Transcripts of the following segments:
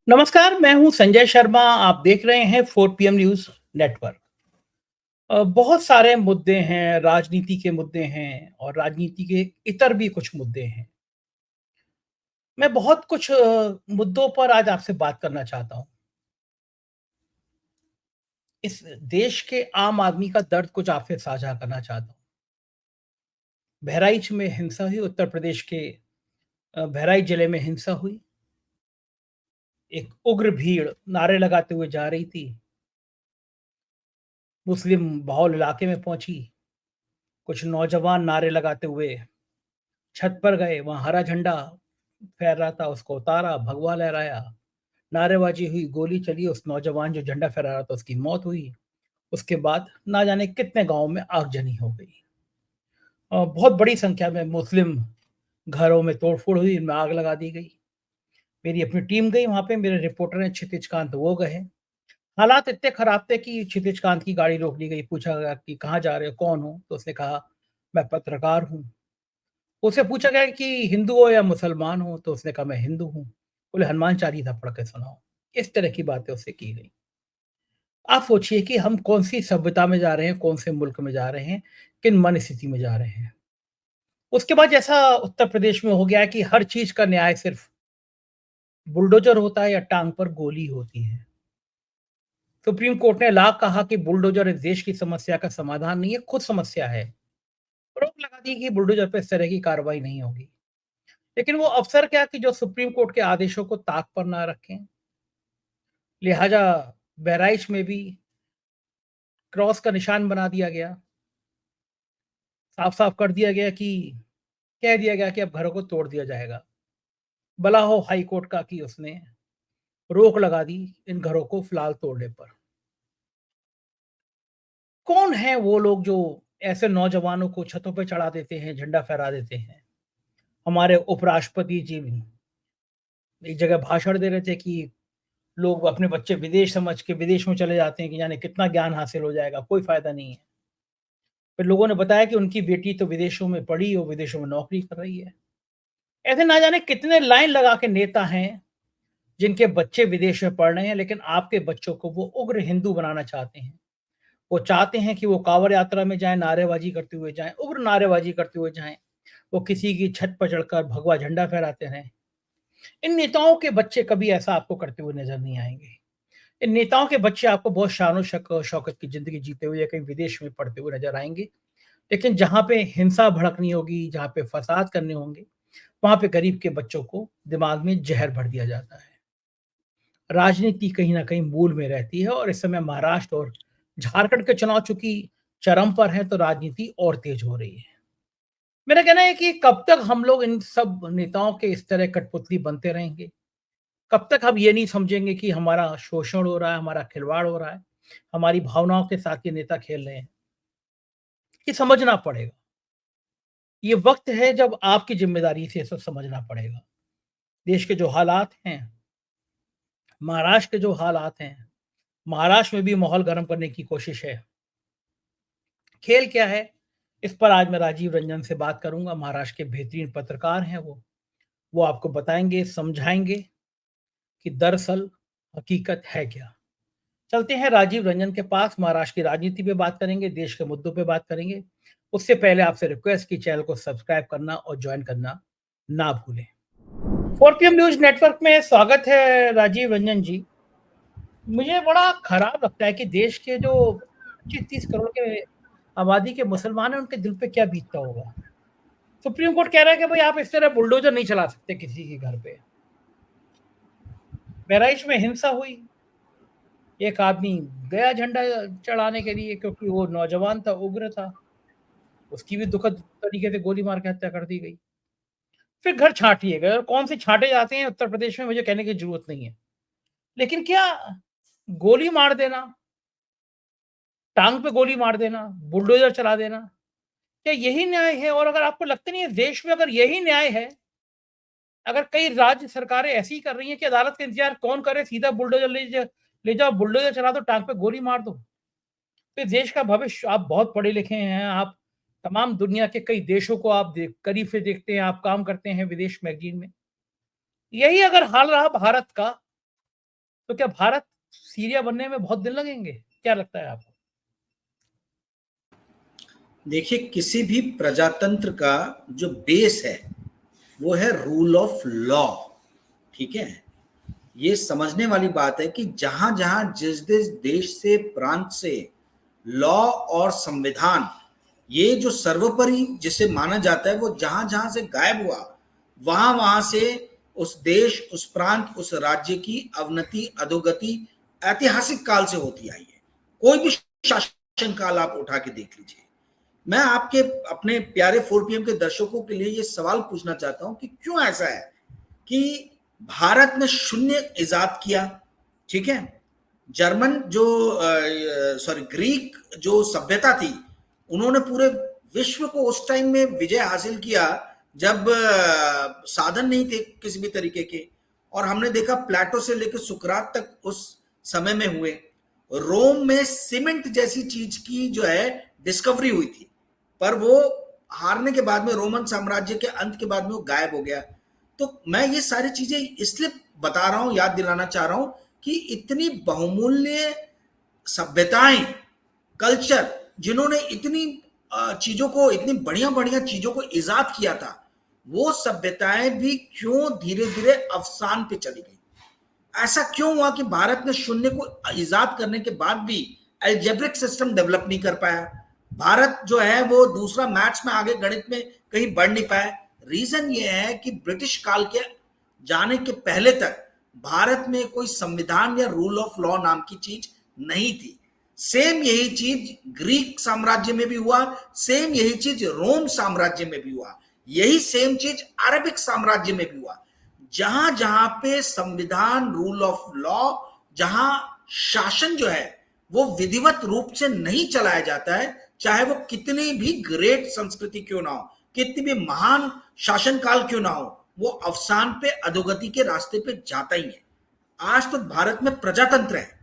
नमस्कार, मैं हूं संजय शर्मा। आप देख रहे हैं 4 पीएम न्यूज़ नेटवर्क। बहुत सारे मुद्दे हैं, राजनीति के मुद्दे हैं और राजनीति के इतर भी कुछ मुद्दे हैं। मैं बहुत कुछ मुद्दों पर आज आपसे बात करना चाहता हूं। इस देश के आम आदमी का दर्द कुछ आपसे साझा करना चाहता हूं। बहराइच में हिंसा हुई, उत्तर प्रदेश के बहराइच जिले में हिंसा हुई। एक उग्र भीड़ नारे लगाते हुए जा रही थी। मुस्लिम बहुल इलाके में पहुंची। कुछ नौजवान नारे लगाते हुए छत पर गए, वहाँ हरा झंडा फहर रहा था, उसको उतारा, भगवा लहराया, नारेबाजी हुई, गोली चली, उस नौजवान जो झंडा फहरा रहा था उसकी मौत हुई। उसके बाद ना जाने कितने गाँव में आगजनी हो गई। बहुत बड़ी संख्या में मुस्लिम घरों में तोड़-फोड़ हुई, इनमें आग लगा दी गई। मेरी अपनी टीम गई वहाँ पे, मेरे रिपोर्टर हैं क्षितिज कांत, वो गए। हालात इतने खराब थे कि क्षितिज कांत की गाड़ी रोक ली गई, पूछा गया कि कहाँ जा रहे हो, कौन हो? तो उसने कहा, मैं पत्रकार हूँ। उससे पूछा गया कि हिंदू हो या मुसलमान हो? तो उसने कहा मैं हिंदू हूँ। बोले हनुमान चालीसा पढ़ के सुनाओ। इस तरह की बातें उससे की गई। आप सोचिए कि हम कौन-सी सभ्यता में जा रहे हैं, कौन से मुल्क में जा रहे हैं, किन मनस्थिति में जा रहे हैं। उसके बाद जैसा उत्तर प्रदेश में हो गया है कि हर चीज़ का न्याय सिर्फ़ बुलडोज़र होता है या टाँग पर गोली होती है। सुप्रीम कोर्ट ने ला कहा कि बुलडोज़र इस देश की समस्या का समाधान नहीं है, खुद समस्या है। रोक लगा दी कि बुलडोज़र पे इस तरह की कार्रवाई नहीं होगी। लेकिन वो अफ़सर क्या कि जो सुप्रीम कोर्ट के आदेशों को ताक पर ना रखें। लिहाजा बहराइच में भी क्रॉस का निशान बना दिया गया। साफ-साफ कर दिया गया कि कह दिया गया कि अब घरों को तोड़ दिया जाएगा। भला हो हाई कोर्ट का कि उसने रोक लगा दी इन घरों को फिलहाल तोड़ने पर। कौन है वो लोग जो ऐसे नौजवानों को छतों पे चढ़ा देते हैं, झंडा फहरा देते हैं? हमारे उपराष्ट्रपति जी भी एक जगह भाषण दे रहे थे कि लोग अपने बच्चे विदेश समझ के विदेश में चले जाते हैं कि जाने कितना ज्ञान हासिल हो जाएगा, कोई फ़ायदा नहीं है। फिर लोगों ने बताया कि उनकी बेटी तो विदेशों में पढ़ी और विदेशों में नौकरी कर रही है। ऐसे ना जाने कितने लाइन लगा के नेता हैं, जिनके बच्चे विदेश में पढ़ रहे हैं, लेकिन आपके बच्चों को वो उग्र हिंदू बनाना चाहते हैं। वो चाहते हैं कि वो काँवड़ यात्रा में जाएँ, नारेबाज़ी करते हुए जाएँ, उग्र नारेबाज़ी करते हुए जाएँ। वो किसी की छत पर चढ़कर भगवा झंडा फहराते रहें। इन नेताओं के बच्चे कभी ऐसा आपको करते हुए नज़र नहीं आएँगे। इन नेताओं के बच्चे आपको बहुत शान-ओ-शौकत की ज़िंदगी जीते हुए या कहीं विदेश में पढ़ते हुए नज़र आएँगे। लेकिन जहाँ पे हिंसा भड़कनी होगी, जहाँ पे फ़साद करने होंगे, वहाँ पे गरीब के बच्चों को दिमाग में ज़हर भर दिया जाता है। राजनीति कहीं न कहीं मूल में रहती है और इस समय महाराष्ट्र और झारखंड के चुनाव चूँकि चरम पर हैं, तो राजनीति और तेज़ हो रही है। मेरा कहना है कि कब तक हम लोग इन सब नेताओं के इस तरह कठपुतली बनते रहेंगे? कब तक हम ये नहीं समझेंगे कि हमारा शोषण हो रहा है, हमारा खिलवाड़ हो रहा है, हमारी भावनाओं के साथ ये नेता खेल रहे हैं? ये समझना पड़ेगा। ये वक़्त है जब आपकी ज़िम्मेदारी से ये सब समझना पड़ेगा। देश के जो हालात हैं, महाराष्ट्र के जो हालात हैं, महाराष्ट्र में भी माहौल गरम करने की कोशिश है। खेल क्या है? इस पर आज मैं राजीव रंजन से बात करूँगा, महाराष्ट्र के बेहतरीन पत्रकार हैं वो। वो आपको बताएँगे, समझाएँगे कि दरअसल हकीकत है क्या? चलते हैं राजीव रंजन के पास, महाराष्ट्र की राजनीति पे बात करेंगे, देश के मुद्दों पे बात करेंगे। उससे पहले आपसे रिक्वेस्ट कि चैनल को सब्सक्राइब करना और जॉइन करना ना भूलें। 4 पीएम न्यूज़ नेटवर्क में स्वागत है राजीव रंजन जी। मुझे बड़ा खराब लगता है कि देश के जो 25-30 करोड़ के आबादी के मुसलमान हैं, उनके दिल पे क्या बीतता होगा। सुप्रीम कोर्ट कह रहा है कि भई आप इस तरह बुलडोज़र नहीं चला सकते किसी के घर पे। बहराइच में हिंसा हुई, एक आदमी गया झंडा चढ़ाने के लिए क्योंकि वो नौजवान था, उग्र था। उसकी भी दुखद तरीके से गोली मार के हत्या कर दी गई। फिर घर छाँट लिए गए और कौन से छाँटे जाते हैं उत्तर प्रदेश में मुझे कहने की ज़रूरत नहीं है। लेकिन क्या गोली मार देना, टाँग पे गोली मार देना, बुलडोज़र चला देना, क्या यही न्याय है? और अगर आपको लगता नहीं है देश में अगर यही न्याय है, अगर कई राज्य सरकारें ऐसे ही कर रही हैं कि अदालत का इंतज़ार कौन करे, सीधा बुलडोज़र ले जाओ, बुलडोज़र चला दो, टाँग पे गोली मार दो। तो देश का भविष्य, आप बहुत पढ़े लिखे हैं, आप तमाम दुनिया के कई देशों को आप करीब से देखते हैं, आप काम करते हैं विदेश मैगज़ीन में। यही अगर हाल रहा भारत का, तो क्या भारत सीरिया बनने में बहुत दिन लगेंगे? क्या लगता है आपको? देखिए, किसी भी प्रजातंत्र का जो बेस है वो है रूल ऑफ लॉ। ठीक है, ये समझने वाली बात है कि जहां जहां जिस जिस देश से प्रांत से लॉ और संविधान, ये जो सर्वोपरि जिसे माना जाता है, वो जहां जहां से गायब हुआ, वहां वहां से उस देश, उस प्रांत, उस राज्य की अवनति, अधोगति ऐतिहासिक काल से होती आई है। कोई भी शासन काल आप उठा के देख लीजिए। मैं आपके अपने प्यारे 4 PM के दर्शकों के लिए ये सवाल पूछना चाहता हूं कि क्यों ऐसा है कि भारत ने शून्य इजाद किया। ठीक है, जर्मन जो सॉरी ग्रीक जो सभ्यता थी, उन्होंने पूरे विश्व को उस टाइम में विजय हासिल किया जब साधन नहीं थे किसी भी तरीके के। और हमने देखा प्लेटो से लेकर सुकरात तक उस समय में हुए। रोम में सीमेंट जैसी चीज की जो है डिस्कवरी हुई थी, पर वो हारने के बाद में, रोमन साम्राज्य के अंत के बाद में वो गायब हो गया। तो मैं ये सारी चीजें इसलिए बता रहा हूं, याद दिलाना चाह रहा हूं कि इतनी बहुमूल्य सभ्यताएं, कल्चर, जिन्होंने इतनी चीजों को, इतनी बढ़िया बढ़िया चीजों को इजाद किया था, वो सभ्यताएं भी क्यों धीरे धीरे अवसान पे चली गई? ऐसा क्यों हुआ कि भारत ने शून्य को इजाद करने के बाद भी एल्जेब्रिक सिस्टम डेवलप नहीं कर पाया? भारत जो है वो दूसरा मैथ्स में आगे, गणित में कहीं बढ़ नहीं पाया। रीजन ये है कि ब्रिटिश काल के जाने के पहले तक भारत में कोई संविधान या रूल ऑफ लॉ नाम की चीज नहीं थी। सेम यही चीज ग्रीक साम्राज्य में भी हुआ, सेम यही चीज रोम साम्राज्य में भी हुआ, यही सेम चीज अरबिक साम्राज्य में भी हुआ। जहां जहां पे संविधान, रूल ऑफ लॉ, जहां शासन जो है वो विधिवत रूप से नहीं चलाया जाता है, चाहे वो कितनी भी ग्रेट संस्कृति क्यों ना हो, कितनी भी महान शासन काल क्यों ना हो, वो अवसान पे, अधोगति के रास्ते पे जाता ही है। आज तो भारत में प्रजातंत्र है,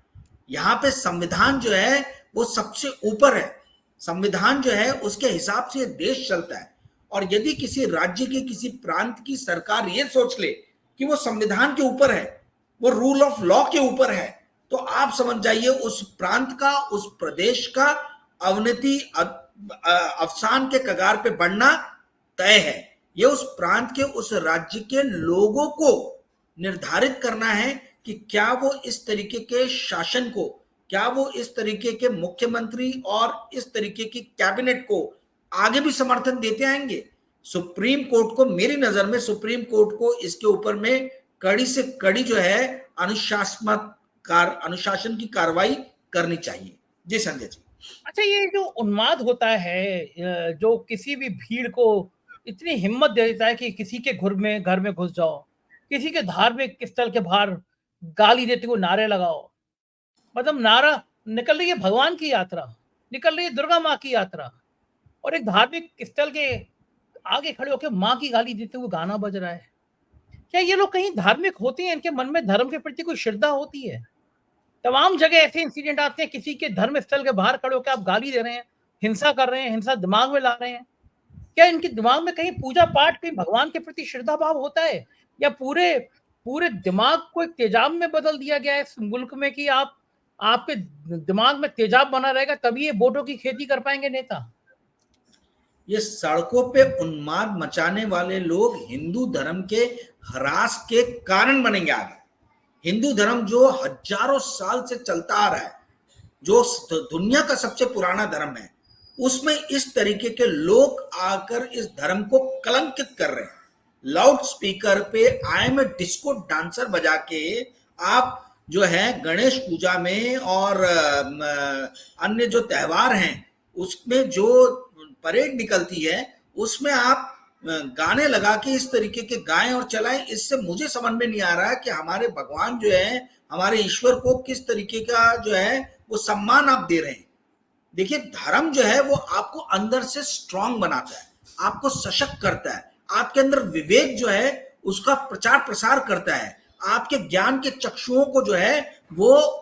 यहाँ पे संविधान जो है वो सबसे ऊपर है। संविधान जो है उसके हिसाब से देश चलता है। और यदि किसी राज्य की, किसी प्रांत की सरकार ये सोच ले कि वो संविधान के ऊपर है, वो रूल ऑफ लॉ के ऊपर है, तो आप समझ जाइए उस प्रांत का, उस प्रदेश का अवनति, अवसान के कगार पे बढ़ना तय है। ये उस प्रांत के, उस राज्य के लोगों को निर्धारित करना है कि क्या वो इस तरीके के शासन को, क्या वो इस तरीके के मुख्यमंत्री और इस तरीके की कैबिनेट को आगे भी समर्थन देते आएंगे। सुप्रीम कोर्ट को, मेरी नजर में सुप्रीम कोर्ट को इसके ऊपर में कड़ी से कड़ी जो है अनुशासन की कार्रवाई करनी चाहिए। जी संजय जी। अच्छा, ये जो उन्माद होता है, जो किसी भी भीड़ को इतनी हिम्मत दे देता है कि किसी के घर में घुस जाओ, किसी के धार्मिक स्थल के बाहर गाली देते हुए नारे लगाओ। मतलब नारा निकल रही है भगवान की यात्रा, निकल रही है दुर्गा माँ की यात्रा, और एक धार्मिक स्थल के आगे खड़े होकर माँ की गाली देते हुए गाना बज रहा है। क्या ये लोग कहीं धार्मिक होते हैं? इनके मन में धर्म के प्रति कोई श्रद्धा होती है? तमाम जगह ऐसे इंसिडेंट आते हैं, किसी के धर्म स्थल के बाहर खड़े होकर आप गाली दे रहे हैं, हिंसा कर रहे हैं, हिंसा दिमाग में ला रहे हैं। क्या इनके दिमाग में कहीं पूजा पाठ, कहीं भगवान के प्रति श्रद्धा भाव होता है, या पूरे पूरे दिमाग को एक तेजाब में बदल दिया गया है इस मुल्क में कि आप, आपके दिमाग में तेजाब बना रहेगा तभी ये वोटों की खेती कर पाएंगे नेता? ये सड़कों पे उन्माद मचाने वाले लोग हिंदू धर्म के ह्रास के कारण बनेंगे आगे। हिंदू धर्म जो हजारों साल से चलता आ रहा है, जो दुनिया का सबसे पुराना धर्म है, उसमें इस तरीके के लोग आकर इस धर्म को कलंकित कर रहे हैं। लाउड स्पीकर पे I am a disco dancer बजा के आप जो है गणेश पूजा में और अन्य जो त्योहार हैं उसमें जो परेड निकलती है, उसमें आप गाने लगा के इस तरीके के गाएं और चलाएं। इससे मुझे समझ में नहीं आ रहा है कि हमारे भगवान जो है, हमारे ईश्वर को किस तरीके का जो है वो सम्मान आप दे रहे हैं। देखिए, धर्म जो है वो आपको अंदर से स्ट्रांग बनाता है, आपको सशक्त करता है, आपके अंदर विवेक जो है उसका प्रचार प्रसार करता है, आपके ज्ञान के चक्षुओं को जो है वो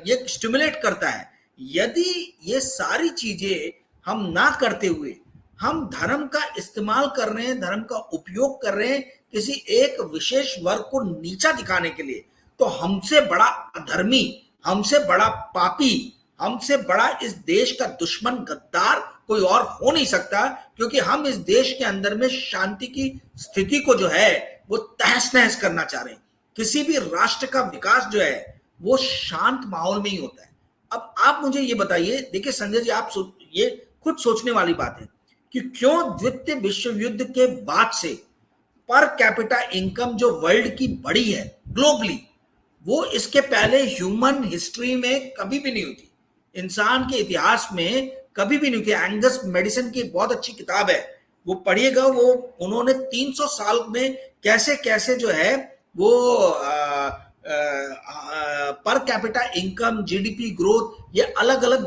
ये स्टिमुलेट करता है। यदि ये सारी चीजें हम ना करते हुए हम धर्म का इस्तेमाल कर रहे हैं, धर्म का उपयोग कर रहे हैं किसी एक विशेष वर्ग को नीचा दिखाने के लिए, तो हमसे बड़ा अधर्मी, हमसे बड़ा पापी, हमसे बड़ा इस देश का दुश्मन गद्दार कोई और हो नहीं सकता, क्योंकि हम इस देश के अंदर में शांति की स्थिति को जो है वो तहस नहस करना चाह रहे हैं। किसी भी राष्ट्र का विकास जो है वो शांत माहौल में ही होता है। अब आप मुझे ये बताइए, देखिए संजय जी, आप ये खुद सोचने वाली बात है कि क्यों द्वितीय विश्व युद्ध के बाद से पर कैपिटा इनकम जो वर्ल्ड की बड़ी है ग्लोबली, वो इसके पहले ह्यूमन हिस्ट्री में कभी भी नहीं हुई थी, इंसान के इतिहास में कभी भी नहीं हुई थी। एंगस मेडिसन की बहुत अच्छी किताब है, वो पढ़िएगा। वो उन्होंने 300 साल में कैसे कैसे जो है वो per capita income, GDP growth, ये अलग अलग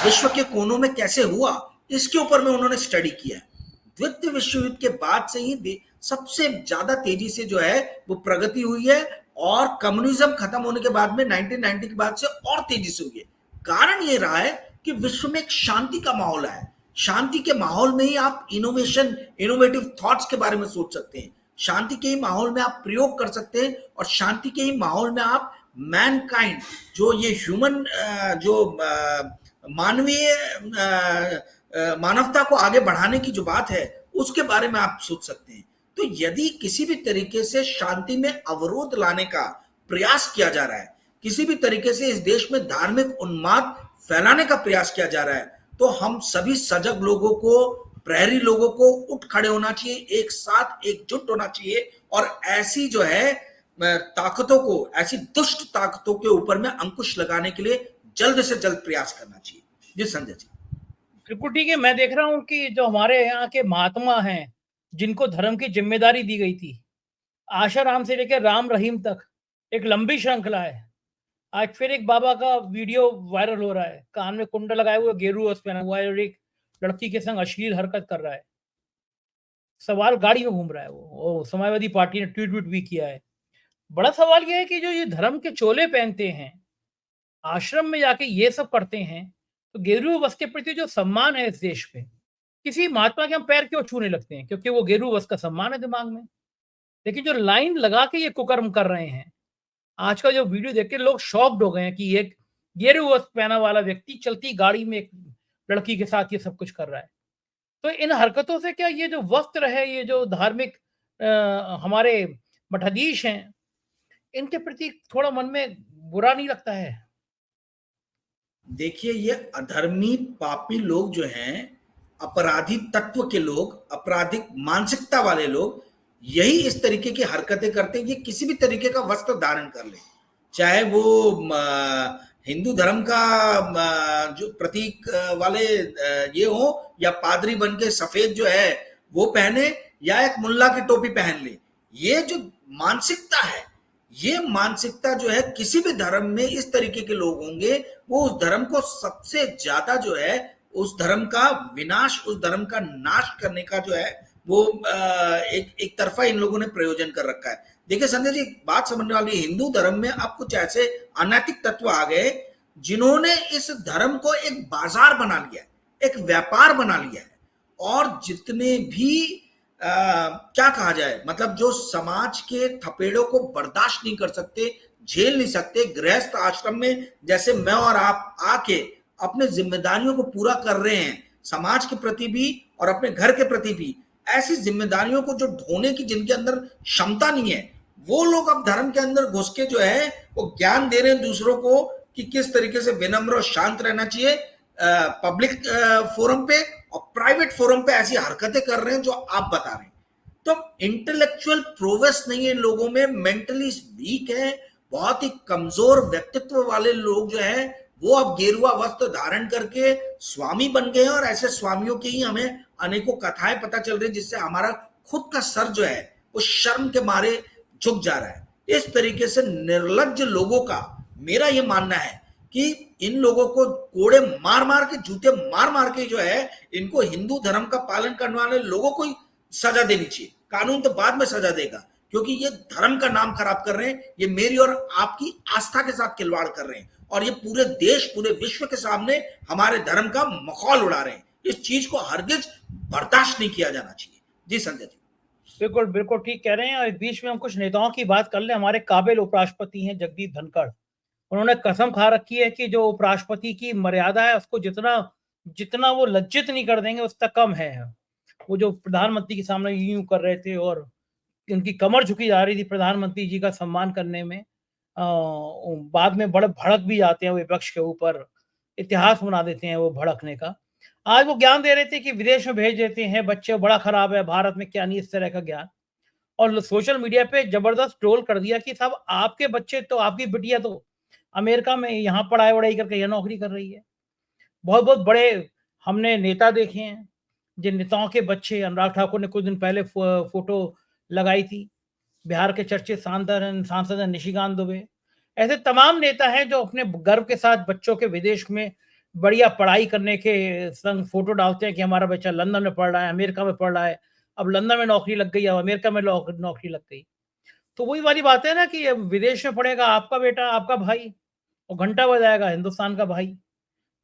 विश्व के कोनों में कैसे हुआ, इसके ऊपर में उन्होंने स्टडी किया है। द्वितीय विश्व युद्ध के बाद से ही सबसे ज्यादा तेजी से जो है वो प्रगति हुई है, और कम्युनिज्म खत्म होने के बाद में 1990 के बाद से और तेजी से हुई है। कारण ये रहा है कि विश्व में एक शांति का माहौल है। शांति के माहौल में ही आप इनोवेशन, इनोवेटिव थॉट्स के बारे में सोच सकते हैं, शांति के ही माहौल में आप प्रयोग कर सकते हैं, और शांति के ही माहौल में आप मैनकाइंड, जो ये ह्यूमन, जो मानवीय मानवता को आगे बढ़ाने की जो बात है, उसके बारे में आप सोच सकते हैं। तो यदि किसी भी तरीके से शांति में अवरोध लाने का प्रयास किया जा रहा है, किसी भी तरीके से इस देश में धार्मिक उन्माद फैलाने का प्रयास किया जा रहा है, तो हम सभी सजग लोगों को, प्रहरी लोगों को उठ खड़े होना चाहिए, एक साथ एकजुट होना चाहिए, और ऐसी जो है ताकतों को, ऐसी दुष्ट ताकतों के ऊपर में अंकुश लगाने के लिए जल्द से जल्द प्रयास करना चाहिए। जी संजय जी। बिल्कुल ठीक है। मैं देख रहा हूँ कि जो हमारे यहाँ के महात्मा हैं, जिनको धर्म की जिम्मेदारी दी गई थी, आशाराम से लेकर राम रहीम तक एक लंबी श्रृंखला है। आज फिर एक बाबा का वीडियो वायरल हो रहा है, कान में कुंडल लगाए हुए, गेरू वस्त्र पहना हुआ है, और एक लड़की के संग अश्लील हरकत कर रहा है। सवाल, गाड़ी में घूम रहा है वो समाजवादी पार्टी ने ट्वीट भी किया है। बड़ा सवाल यह है कि जो ये धर्म के चोले पहनते हैं, आश्रम में जाके ये सब करते हैं, तो गेरू वस्त्र के प्रति जो सम्मान है इस देश में, किसी महात्मा के हम पैर क्यों छूने लगते हैं? क्योंकि वो गेरू वस्त्र का सम्मान है दिमाग में। लेकिन जो लाइन लगा के ये कुकर्म कर रहे हैं, आज का जो वीडियो देख के लोग शॉक्ड हो गए हैं कि एक गेरू वस्त्र पहना वाला व्यक्ति चलती गाड़ी में एक लड़की के साथ ये सब कुछ कर रहा है। तो इन हरकतों से क्या ये जो वस्त्र है, ये जो धार्मिक हमारे मठाधीश हैं, इनके प्रति थोड़ा मन में बुरा नहीं लगता है? देखिए, ये अधर्मी पापी लोग जो हैं, अपराधी तत्व के लोग, आपराधिक मानसिकता वाले लोग, यही इस तरीके की हरकतें करते हैं। ये किसी भी तरीके का वस्त्र धारण कर ले, चाहे वो हिंदू धर्म का जो प्रतीक वाले ये हो, या पादरी बन के सफेद जो है वो पहने, या एक मुल्ला की टोपी पहन ले। ये जो मानसिकता है, ये मानसिकता जो है, किसी भी धर्म में इस तरीके के लोग होंगे, वो उस धर्म को सबसे ज्यादा जो है, उस धर्म का विनाश, उस धर्म का नाश करने का जो है वो एक तरफा इन लोगों ने प्रयोजन कर रखा है। देखिए संजय जी, बात समझने वाली, हिंदू धर्म में अब कुछ ऐसे अनैतिक तत्व आ गए जिन्होंने इस धर्म को एक बाजार बना लिया है, एक व्यापार बना लिया है, और जितने भी क्या कहा जाए, मतलब जो समाज के थपेड़ों को बर्दाश्त नहीं कर सकते, झेल नहीं सकते, गृहस्थ आश्रम में जैसे मैं और आप आके अपने जिम्मेदारियों को पूरा कर रहे हैं, समाज के प्रति भी और अपने घर के प्रति भी, ऐसी जिम्मेदारियों को जो ढोने की जिनके अंदर क्षमता नहीं है, वो लोग अब धर्म के अंदर घुस के जो है वो ज्ञान दे रहे हैं दूसरों को कि किस तरीके से विनम्र और शांत रहना चाहिए पब्लिक फोरम पे, और प्राइवेट फोरम पे ऐसी हरकतें कर रहे हैं जो आप बता रहे हैं। तो इंटेलेक्चुअल प्रोग्रेस नहीं है लोगों में, मेंटली वीक है, बहुत ही कमजोर व्यक्तित्व वाले लोग जो है वो अब गेरुआ वस्त्र धारण करके स्वामी बन गए हैं, और ऐसे स्वामियों की ही हमें अनेकों कथाएं पता चल रही है, जिससे हमारा खुद का सर जो है वो शर्म के मारे झुक जा रहा है। इस तरीके से निर्लज्ज लोगों का मेरा ये मानना है कि इन लोगों को कोड़े मार मार के, जूते मार मार के जो है, इनको हिंदू धर्म का पालन करने वाले लोगों को ही सजा देनी चाहिए। कानून तो बाद में सजा देगा, क्योंकि ये धर्म का नाम खराब कर रहे हैं, ये मेरी और आपकी आस्था के साथ खिलवाड़ कर रहे हैं, और ये पूरे देश, पूरे विश्व के सामने हमारे धर्म का मखौल उड़ा रहे हैं। इस चीज को हरगिज बर्दाश्त नहीं किया जाना चाहिए। जी संजय जी। बिल्कुल, बिल्कुल ठीक कह रहे हैं। और इस बीच में हम कुछ नेताओं की बात कर लें। हमारे काबिल उपराष्ट्रपति हैं जगदीप धनखड़। उन्होंने कसम खा रखी है कि जो उपराष्ट्रपति की मर्यादा है उसको जितना जितना वो लज्जित नहीं कर देंगे उतना कम है। वो जो प्रधानमंत्री के सामने यूँ कर रहे थे और उनकी कमर झुकी जा रही थी प्रधानमंत्री जी का सम्मान करने में। बाद में बड़े भड़क भी जाते हैं विपक्ष के ऊपर, इतिहास बना देते हैं वो भड़कने का। आज वो ज्ञान दे रहे थे कि विदेश में भेज देते हैं बच्चे, बड़ा खराब है, भारत में क्या नहीं, इस तरह का ज्ञान। और सोशल मीडिया पे जबरदस्त ट्रोल कर दिया कि साहब आपके बच्चे तो, आपकी बिटिया तो अमेरिका में यहाँ पढ़ाई-वढ़ाई करके यहाँ नौकरी कर रही है। बहुत-बहुत बड़े हमने नेता देखे हैं, जिन नेताओं के बच्चे, अनुराग ठाकुर ने कुछ दिन पहले फ़ोटो लगाई थी। बिहार के चर्चित सांसद हैं निशिकांत दुबे। ऐसे तमाम नेता हैं जो अपने गर्व के साथ बच्चों के विदेश में बढ़िया पढ़ाई करने के संग फ़ोटो डालते हैं कि हमारा बच्चा लंदन में पढ़ रहा है, अमेरिका में पढ़ रहा है। अब लंदन में नौकरी लग गई, अब अमेरिका में नौकरी लग गई। तो वही वाली बात है ना कि अब विदेश में पढ़ेगा आपका बेटा, आपका भाई, और घंटा बजाएगा हिंदुस्तान का भाई।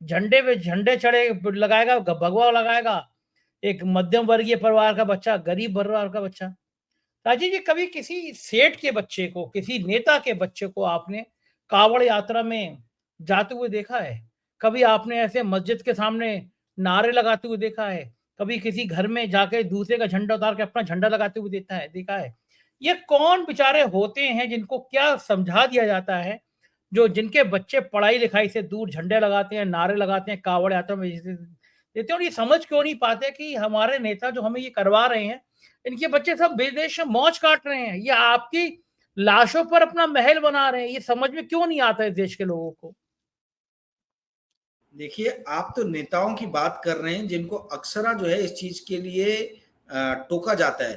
झंडे पे झंडे चढ़े लगाएगा, भगवा लगाएगा, एक मध्यम वर्गीय परिवार का बच्चा, गरीब परिवार का बच्चा। राजीव जी, कभी किसी सेठ के बच्चे को, किसी नेता के बच्चे को आपने कांवड़ यात्रा में जाते हुए देखा है? कभी आपने ऐसे मस्जिद के सामने नारे लगाते हुए देखा है? कभी किसी घर में जाके दूसरे का झंडा उतार के अपना झंडा लगाते हुए देखा है? ये कौन बेचारे होते हैं जिनको क्या समझा दिया जाता है, जो जिनके बच्चे पढ़ाई-लिखाई से दूर झंडे लगाते हैं, नारे लगाते हैं, कांवड़ यात्रा में जैसे देते हैं, और ये समझ क्यों नहीं पाते कि हमारे नेता जो हमें ये करवा रहे हैं, इनके बच्चे सब विदेश में मौज काट रहे हैं, ये आपकी लाशों पर अपना महल बना रहे हैं। ये समझ में क्यों नहीं आता इस देश के लोगों को? देखिए, आप तो नेताओं की बात कर रहे हैं जिनको अक्सरा जो है इस चीज के लिए टोका जाता है।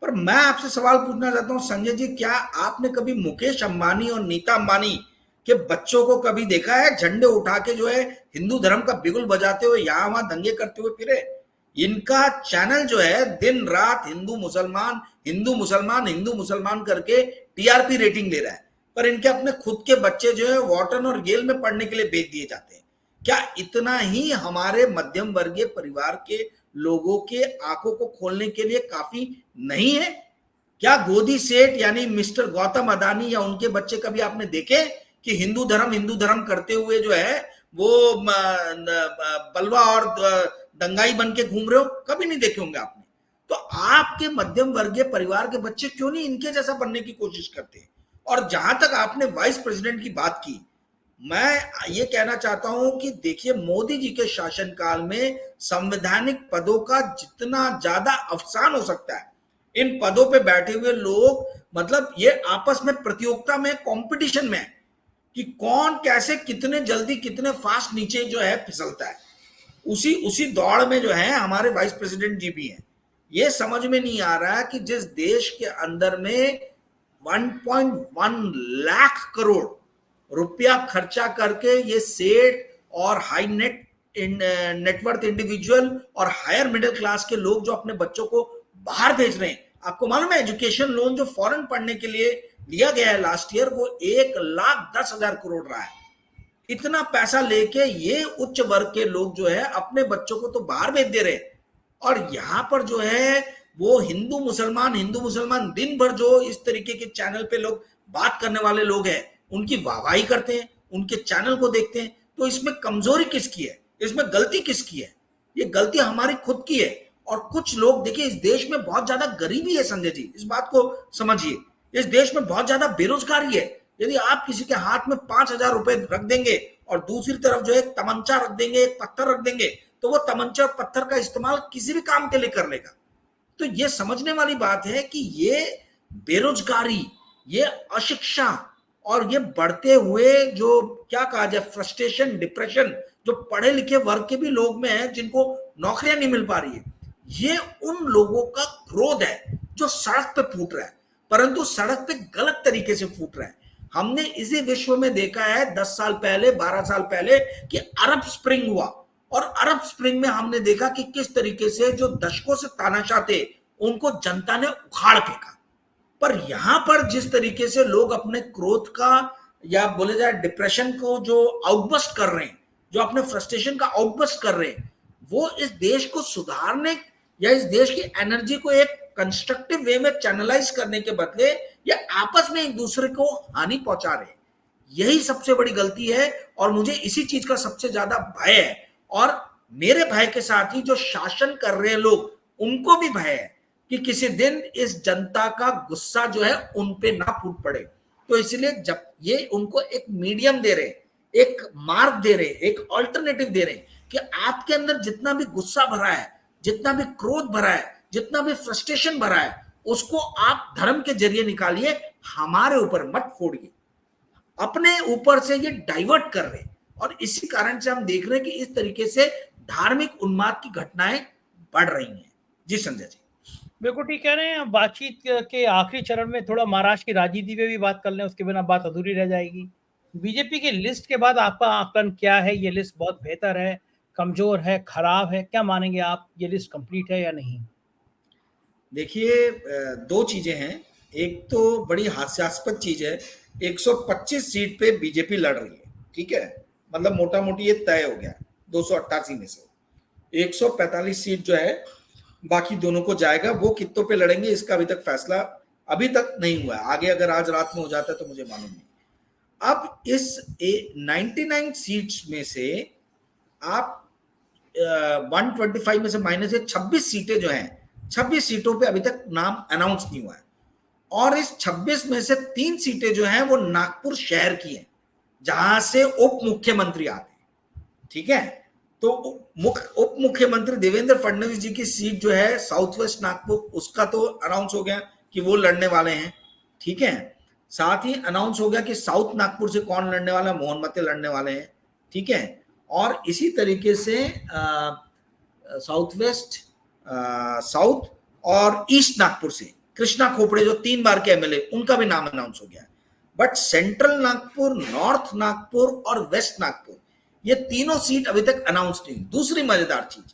पर मैं आपसे सवाल पूछना चाहता हूं संजय जी, क्या आपने कभी मुकेश अंबानी और नीता अंबानी के बच्चों को कभी देखा है झंडे उठा के जो है हिंदू धर्म का बिगुल बजाते हुए यहां वहां दंगे करते हुए फिरे? इनका चैनल जो है दिन रात हिंदू मुसलमान हिंदू मुसलमान हिंदू मुसलमान करके टीआरपी रेटिंग ले रहा है, पर इनके अपने खुद के बच्चे जो है वॉर्टन और गेल में पढ़ने के लिए भेज दिए जाते हैं। क्या इतना ही हमारे मध्यम वर्गीय परिवार के लोगों के आंखों को खोलने के लिए काफी नहीं है? क्या गोदी सेठ यानी मिस्टर गौतम अदानी या उनके बच्चे कभी आपने देखे कि हिंदू धर्म करते हुए जो है वो बलवा और दंगाई बन के घूम रहे हो? कभी नहीं देखे होंगे आपने। तो आपके मध्यम वर्गीय परिवार के बच्चे क्यों नहीं इनके जैसा बनने की कोशिश करते? और जहां तक आपने वाइस प्रेसिडेंट की बात की, मैं ये कहना चाहता हूं कि देखिए, मोदी जी के शासनकाल में संवैधानिक पदों का जितना ज्यादा अवसान हो सकता है, इन पदों पे बैठे हुए लोग, मतलब ये आपस में प्रतियोगिता में, कंपटीशन में कि कौन कैसे कितने जल्दी कितने फास्ट नीचे जो है फिसलता है, उसी उसी दौड़ में जो है हमारे वाइस प्रेसिडेंट जी भी हैं। ये समझ में नहीं आ रहा कि जिस देश के अंदर में 1.1 लाख करोड़ रुपया खर्चा करके ये सेठ और हाई नेटवर्थ इंडिविजुअल और हायर मिडिल क्लास के लोग जो अपने बच्चों को बाहर भेज रहे हैं, आपको मालूम है एजुकेशन लोन जो फॉरेन पढ़ने के लिए लिया गया है लास्ट ईयर, वो 1,10,000 करोड़ रहा है। इतना पैसा लेके ये उच्च वर्ग के लोग जो है अपने बच्चों को तो बाहर भेज दे रहे, और यहां पर जो है वो हिंदू मुसलमान दिन भर जो इस तरीके के चैनल पे लोग बात करने वाले लोग हैं उनकी वाहवाही करते हैं, उनके चैनल को देखते हैं। तो इसमें कमजोरी किसकी है, इसमें गलती किसकी है? ये गलती हमारी खुद की है। और कुछ लोग, देखिए, इस देश में बहुत ज्यादा गरीबी है संजय जी, इस बात को समझिए। इस देश में बहुत ज्यादा बेरोजगारी है। यदि आप किसी के हाथ में 5,000 रुपए रख देंगे और दूसरी तरफ जो है एक तमंचा रख देंगे, एक पत्थर रख देंगे, तो वो तमंचा और पत्थर का इस्तेमाल किसी भी काम के लिए कर लेगा। तो ये समझने वाली बात है कि ये बेरोजगारी, ये अशिक्षा और ये बढ़ते हुए जो क्या कहा जाए फ्रस्ट्रेशन, डिप्रेशन जो पढ़े लिखे वर्ग के भी लोग में है जिनको नौकरियां नहीं मिल पा रही है, ये उन लोगों का क्रोध है जो सड़क पे फूट रहा है, परंतु सड़क पे गलत तरीके से फूट रहा है। हमने इसी विश्व में देखा है 10 साल पहले, 12 साल पहले कि अरब स्प्रिंग हुआ, और अरब स्प्रिंग में हमने देखा कि किस तरीके से जो दशकों से तानाशाह थे उनको जनता ने उखाड़ फेंका। पर यहां पर जिस तरीके से लोग अपने क्रोध का या बोले जाए डिप्रेशन को जो आउटबस्ट कर रहे हैं, जो अपने फ्रस्ट्रेशन का आउटबस्ट कर रहे हैं, वो इस देश को सुधारने या इस देश की एनर्जी को एक कंस्ट्रक्टिव वे में चैनलाइज करने के बदले या आपस में एक दूसरे को हानि पहुंचा रहे, यही सबसे बड़ी गलती है। और मुझे इसी चीज का सबसे ज्यादा भय है, और मेरे भय के साथ ही जो शासन कर रहे हैं लोग, उनको भी भय है कि किसी दिन इस जनता का गुस्सा जो है उन पे ना फूट पड़े। तो इसलिए जब ये उनको एक मीडियम दे रहे, एक मार्ग दे रहे, एक ऑल्टरनेटिव दे रहे कि आपके अंदर जितना भी गुस्सा भरा है, जितना भी क्रोध भरा है, जितना भी फ्रस्ट्रेशन भरा है, उसको आप धर्म के जरिए निकालिए, हमारे ऊपर मत फोड़िए। अपने ऊपर से ये डाइवर्ट कर रहे, और इसी कारण से हम देख रहे हैं कि इस तरीके से धार्मिक उन्माद की घटनाएं बढ़ रही हैं। जी संजय जी। बिल्कुल ठीक कह रहे हैं। बातचीत के आखिरी चरण में थोड़ा महाराष्ट्र की राजनीति पे भी बात कर लें, उसके बिना बात अधूरी रह जाएगी। बीजेपी की लिस्ट के बाद आपका आकलन क्या है? ये लिस्ट बहुत बेहतर है, कमजोर है, खराब है? क्या मानेंगे आप, ये लिस्ट कंप्लीट है या नहीं? देखिए, दो चीजें हैं। एक तो बड़ी हास्यास्पद चीज है, 125 सीट पे बीजेपी लड़ रही है, ठीक है, मतलब मोटा मोटी ये तय हो गया 288 में से 145 सीट जो है बाकी दोनों को जाएगा। वो कितनों पे लड़ेंगे इसका अभी तक फैसला अभी तक नहीं हुआ है, आगे अगर आज रात में हो जाता है तो मुझे मालूम नहीं। अब इस 99 सीट्स में से आप 125 में से माइनस 26 सीटें जो हैं, 26 सीटों पे अभी तक नाम अनाउंस नहीं हुआ है, और इस 26 में से 3 सीटें जो हैं वो नागपुर शहर की हैं, जहां से उप मुख्यमंत्री आते हैं, ठीक है। तो उप मुख्यमंत्री देवेंद्र फडणवीस जी की सीट जो है साउथ वेस्ट नागपुर, उसका तो अनाउंस हो गया कि वो लड़ने वाले हैं, ठीक है। साथ ही अनाउंस हो गया कि साउथ नागपुर से कौन लड़ने वाला है, मोहन मते लड़ने वाले हैं, ठीक है। और इसी तरीके से साउथ वेस्ट, साउथ और ईस्ट नागपुर से कृष्णा खोपड़े जो 3 बार के एमएलए, उनका भी नाम अनाउंस हो गया। But central Nagpur, north Nagpur और वेस्ट नागपुर, ये तीनों सीट अभी तक अनाउंस नहीं। दूसरी मजेदार चीज,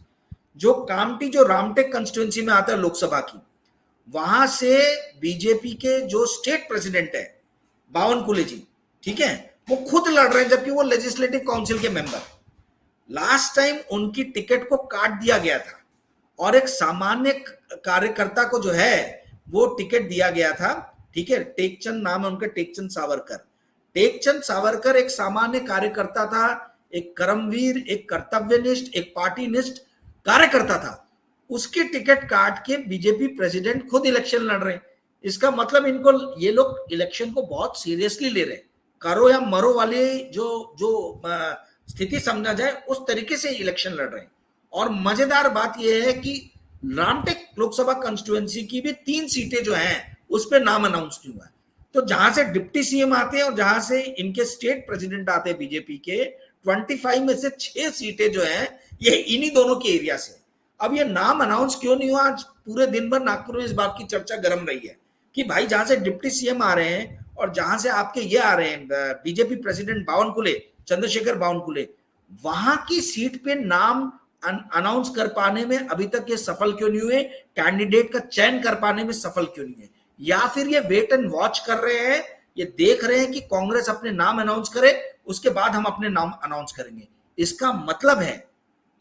जो कामठी जो रामटेक कंस्टिट्यूंसी में आता है लोकसभा की, वहां से बीजेपी के जो स्टेट प्रेसिडेंट है बावनकुले जी, ठीक है, वो खुद लड़ रहे हैं, जबकि वो लेजिस्लेटिव काउंसिल के मेंबर। लास्ट टाइम उनकी टिकट को काट दिया गया था और एक सामान्य कार्यकर्ता को जो है वो टिकट दिया गया था, ठीक है। टेकचंद नाम है उनका, टेकचंद सावरकर। टेकचंद सावरकर एक सामान्य कार्यकर्ता था, एक कर्मवीर, एक कर्तव्यनिष्ठ, एक पार्टीनिष्ठ कार्यकर्ता था। उसकी टिकट काट के बीजेपी प्रेसिडेंट खुद इलेक्शन लड़ रहे हैं। इसका मतलब इनको, ये लोग इलेक्शन को बहुत सीरियसली ले रहे हैं, करो या मरो वाली जो जो स्थिति समझा जाए उस तरीके से इलेक्शन लड़ रहे हैं। और मजेदार बात यह है कि रामटेक लोकसभा कंस्टिट्यूएंसी की भी 3 सीटें जो हैं उस पर नाम अनाउंस नहीं हुआ है। तो जहां से डिप्टी सीएम आते हैं और जहां से इनके स्टेट प्रेसिडेंट आते हैं बीजेपी के, 25 में से 6 सीटें जो हैं ये इन्हीं दोनों के एरिया से। अब ये नाम अनाउंस क्यों नहीं हुआ? आज पूरे दिन भर नागपुर में इस बात की चर्चा गर्म रही है कि भाई जहां से डिप्टी सीएम आ रहे हैं और जहां से आपके ये आ रहे हैं बीजेपी प्रेसिडेंट बावनकुले, चंद्रशेखर बावनकुले, वहां की सीट पे नाम अनाउंस कर पाने में अभी तक ये सफल क्यों नहीं हुए? कैंडिडेट का चयन कर पाने में सफल क्यों नहीं है? या फिर ये वेट एंड वॉच कर रहे हैं, ये देख रहे हैं कि कांग्रेस अपने नाम अनाउंस करे, उसके बाद हम अपने नाम अनाउंस करेंगे। इसका मतलब है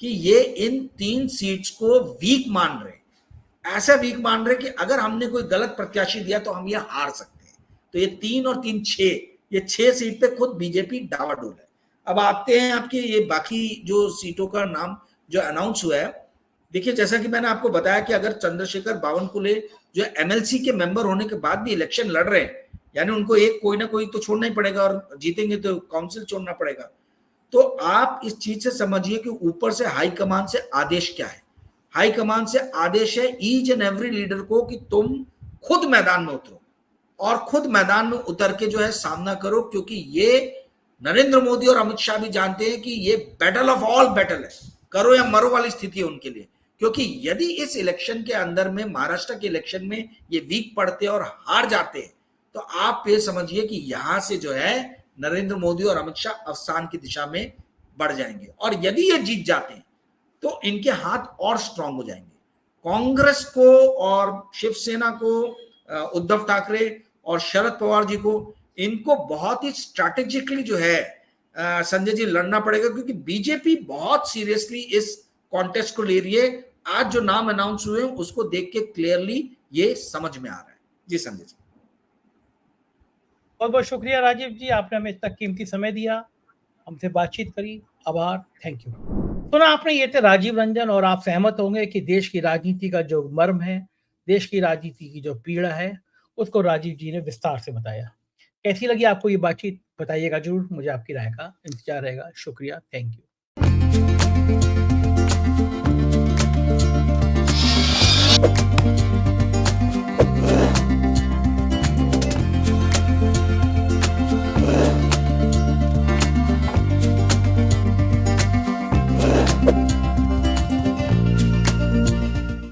कि ये इन 3 सीट्स को वीक मान रहे, ऐसा वीक मान रहे कि अगर हमने कोई गलत प्रत्याशी दिया तो हम ये हार सकते हैं। तो ये 3 और 3 6, ये 6 सीट पे खुद बीजेपी डावाडोल है। अब आते हैं आपके ये बाकी जो सीटों का नाम जो अनाउंस हुआ है। देखिए, जैसा कि मैंने आपको बताया कि अगर चंद्रशेखर बावनकुले जो एमएलसी के मेंबर होने के बाद भी इलेक्शन लड़ रहे हैं, यानी उनको एक कोई ना कोई तो छोड़ना ही पड़ेगा, और जीतेंगे तो काउंसिल छोड़ना पड़ेगा। तो आप इस चीज से समझिए कि ऊपर से हाईकमान से आदेश क्या है। हाईकमान से आदेश है ईच एंड एवरी लीडर को कि तुम खुद मैदान में उतरो और खुद मैदान में उतर के जो है सामना करो, क्योंकि ये नरेंद्र मोदी और अमित शाह भी जानते हैं कि ये बैटल ऑफ ऑल बैटल है, करो या मरो वाली स्थिति है उनके लिए। क्योंकि यदि इस इलेक्शन के अंदर में, महाराष्ट्र के इलेक्शन में ये वीक पड़ते और हार जाते हैं, तो आप ये समझिए कि यहां से जो है नरेंद्र मोदी और अमित शाह अवसान की दिशा में बढ़ जाएंगे। और यदि ये जीत जाते हैं तो इनके हाथ और स्ट्रांग हो जाएंगे। कांग्रेस को और शिवसेना को, उद्धव ठाकरे और शरद पवार जी को, इनको बहुत ही स्ट्रैटेजिकली जो है संजय जी लड़ना पड़ेगा, क्योंकि बीजेपी बहुत सीरियसली इस कॉन्टेक्स्ट को ले रही है, आज जो नाम अनाउंस हुए उसको देख के क्लियरली ये समझ में आ रहा है। जी संजय जी, बहुत बहुत शुक्रिया राजीव जी, आपने हमें इतना कीमती समय दिया, हमसे बातचीत करी। आभार, थैंक यू। सुना आपने, ये थे राजीव रंजन, और आप सहमत होंगे कि देश की राजनीति का जो मर्म है, देश की राजनीति की जो पीड़ा है, उसको राजीव जी ने विस्तार से बताया। कैसी लगी आपको ये बातचीत, बताइएगा जरूर, मुझे आपकी राय का इंतजार रहेगा। शुक्रिया, थैंक यू।